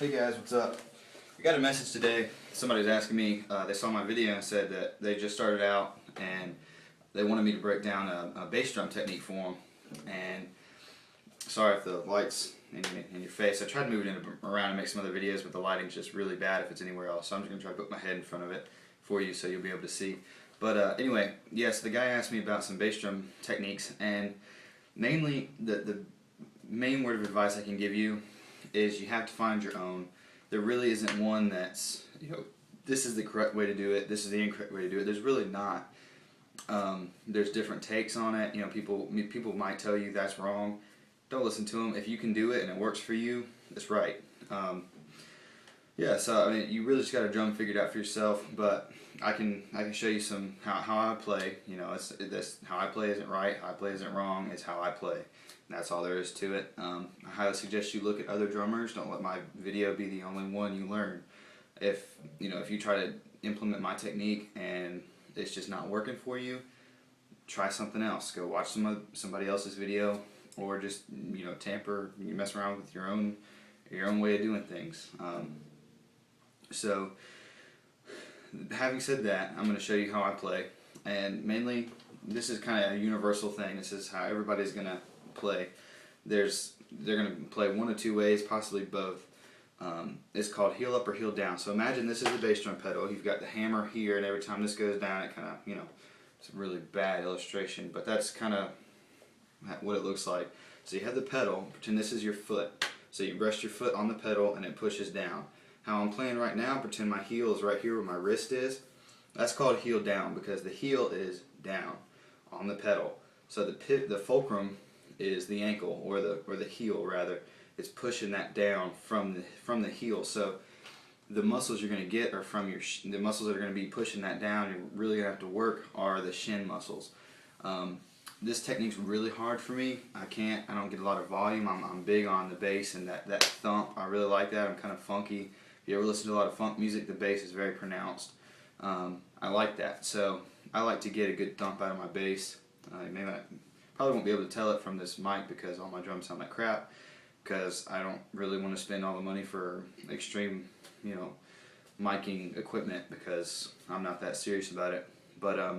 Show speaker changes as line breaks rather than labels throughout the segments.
Hey guys, what's up? I got a message today. Somebody's asking me, they saw my video and said that they just started out and they wanted me to break down a bass drum technique for them. And sorry if the light's in your face. I tried to move it around and make some other videos, but the lighting's just really bad if it's anywhere else. So I'm just going to try to put my head in front of it for you so you'll be able to see. But anyway, yes, the guy asked me about some bass drum techniques, and mainly the main word of advice I can give you is you have to find your own. There really isn't one that's, this is the correct way to do it, this is the incorrect way to do it. There's really not. There's different takes on it. People might tell you that's wrong. Don't listen to them. If you can do it and it works for you, it's right. Yeah, so I mean, you really just got a drum figured out for yourself. But I can show you some how I play. This how I play isn't right. How I play isn't wrong. It's how I play. And that's all there is to it. I highly suggest you look at other drummers. Don't let my video be the only one you learn. If you try to implement my technique and it's just not working for you, try something else. Go watch somebody else's video, or just tamper. You mess around with your own way of doing things. So, having said that, I'm going to show you how I play, and mainly this is kind of a universal thing. This is how everybody's going to play. They're going to play one of two ways, possibly both. It's called heel up or heel down. So imagine this is the bass drum pedal. You've got the hammer here, and every time this goes down, it kind of, it's a really bad illustration, but that's kind of what it looks like. So you have the pedal. Pretend this is your foot. So you rest your foot on the pedal, and it pushes down. How I'm playing right now, pretend my heel is right here where my wrist is. That's called heel down because the heel is down on the pedal. So the fulcrum is the ankle, or the heel rather. It's pushing that down from the heel. So the muscles you're going to get are from the muscles that are going to be pushing that down. You're really going to have to work are the shin muscles. This technique's really hard for me. I don't get a lot of volume. I'm big on the bass and that thump. I really like that. I'm kind of funky. If you ever listen to a lot of funk music, the bass is very pronounced. I like that. So I like to get a good thump out of my bass. Maybe I probably won't be able to tell it from this mic because all my drums sound like crap, because I don't really want to spend all the money for extreme, miking equipment, because I'm not that serious about it. But I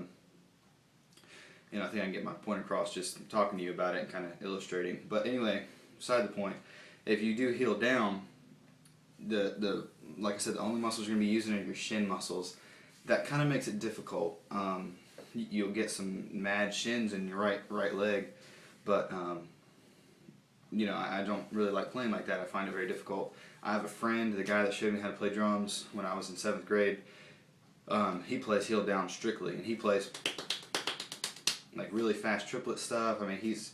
think I can get my point across just talking to you about it and kind of illustrating. But anyway, beside the point, if you do heel down, like I said, the only muscles you're going to be using are your shin muscles. That kind of makes it difficult. You'll get some mad shins in your right leg, but I don't really like playing like that. I find it very difficult. I have a friend, the guy that showed me how to play drums when I was in 7th grade. He plays heel down strictly, and he plays like really fast triplet stuff. I mean, he's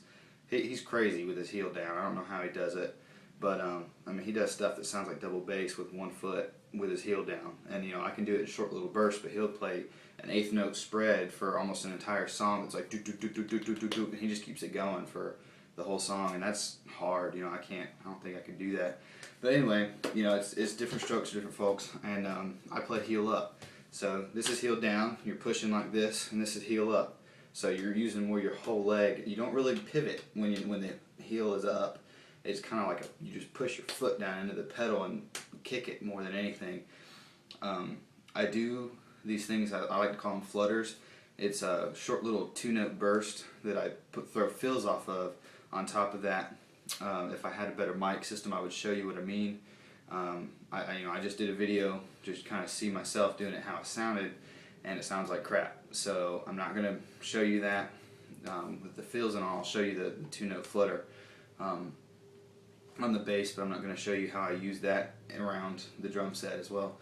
crazy with his heel down. I don't know how he does it, but I mean, he does stuff that sounds like double bass with one foot with his heel down. And I can do it in short little bursts, but he'll play an 1/8 note spread for almost an entire song. It's like do do do do do do do do, and he just keeps it going for the whole song, and that's hard. I don't think I could do that. But anyway, it's different strokes for different folks, and I play heel up. So this is heel down. You're pushing like this, and this is heel up. So you're using more your whole leg. You don't really pivot when the heel is up. It's kind of like you just push your foot down into the pedal and kick it more than anything. I do these things, I like to call them flutters. It's a short little 2-note burst that I throw fills off of. On top of that, if I had a better mic system, I would show you what I mean. I just did a video just kind of see myself doing it, how it sounded, and it sounds like crap. So I'm not going to show you that with the fills and all. I'll show you the 2-note flutter on the bass, but I'm not going to show you how I use that around the drum set as well.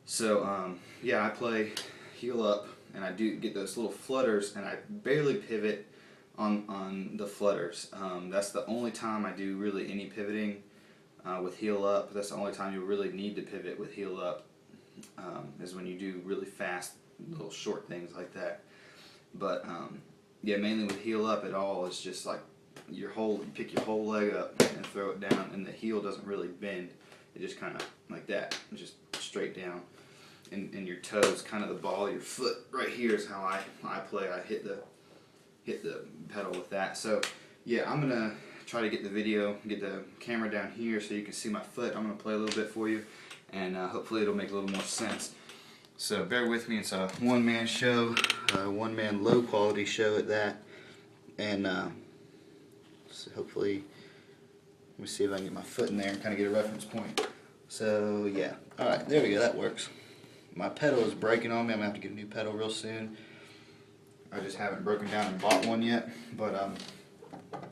So yeah, I play heel up, and I do get those little flutters, and I barely pivot on the flutters. That's the only time I do really any pivoting with heel up. That's the only time you really need to pivot with heel up, is when you do really fast little short things like that. But yeah, mainly with heel up, it all is just like you pick your whole leg up and throw it down, and the heel doesn't really bend. It just kind of like that, just straight down. And your toes, kind of the ball of your foot right here is how I play. I hit the pedal with that. So yeah, I'm gonna try to get the video, get the camera down here so you can see my foot. I'm going to play a little bit for you, and hopefully it'll make a little more sense. So bear with me. It's a one-man show, one-man low-quality show at that, and so hopefully, let me see if I can get my foot in there and kind of get a reference point. So yeah, all right, there we go. That works. My pedal is breaking on me. I'm gonna have to get a new pedal real soon. I just haven't broken down and bought one yet, but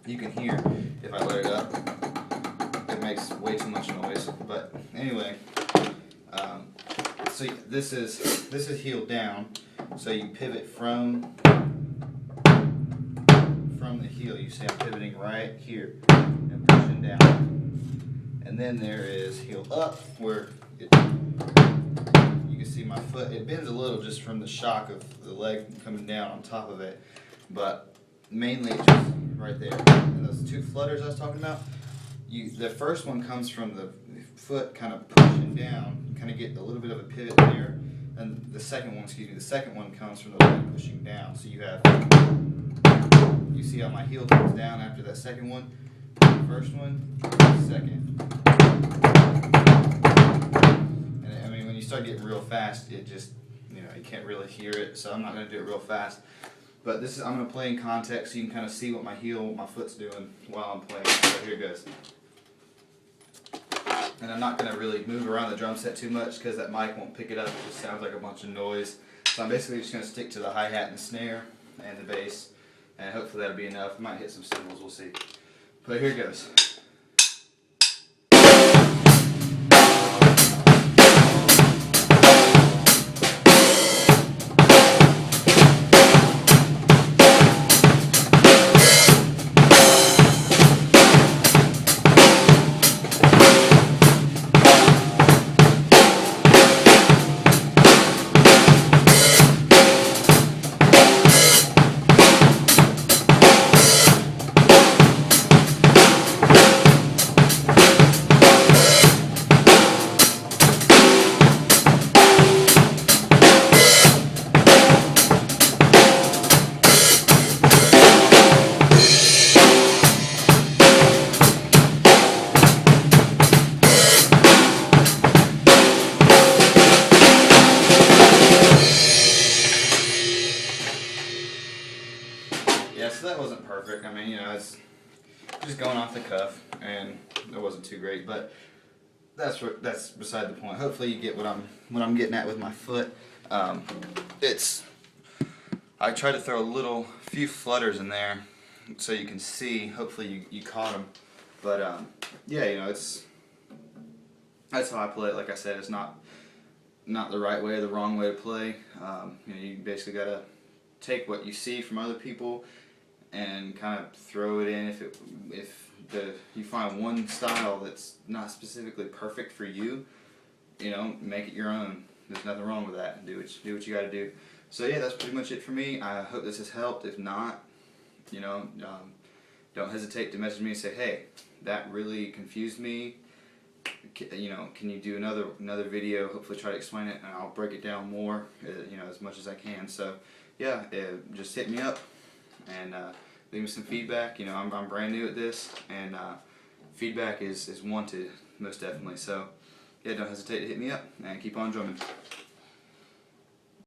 you can hear if I let it up, it makes way too much noise. But anyway, so this is heel down. So you pivot from the heel. You see I'm pivoting right here and pushing down. And then there is heel up, where you can see my foot. It bends a little just from the shock of the leg coming down on top of it, but mainly it's just right there. And those two flutters I was talking about, the first one comes from the foot kind of pushing down. You kind of get a little bit of a pivot there, and the second one comes from the leg pushing down. So you see how my heel comes down after that second one. First one, second. And I mean, when you start getting real fast, it just, you can't really hear it. So I'm not going to do it real fast. But I'm going to play in context so you can kind of see what my foot's doing while I'm playing. So here it goes. And I'm not going to really move around the drum set too much because that mic won't pick it up. It just sounds like a bunch of noise. So I'm basically just going to stick to the hi-hat and the snare and the bass. And hopefully that'll be enough. I might hit some cymbals, we'll see. But here it goes. Yeah, so that wasn't perfect. I mean, it's just going off the cuff, and it wasn't too great. But that's beside the point. Hopefully, you get what I'm getting at with my foot. I tried to throw a few flutters in there, so you can see. Hopefully, you caught them. But yeah, that's how I play it. Like I said, it's not the right way or the wrong way to play. You basically gotta take what you see from other people and kind of throw it in. If you find one style that's not specifically perfect for you, make it your own. There's nothing wrong with that. Do what you got to do. So yeah, that's pretty much it for me. I hope this has helped. If not, don't hesitate to message me and say, hey, that really confused me. Can you do another video? Hopefully try to explain it, and I'll break it down more, as much as I can. So yeah, just hit me up and leave me some feedback. I'm brand new at this, and feedback is wanted, most definitely. So yeah, don't hesitate to hit me up and keep on drumming.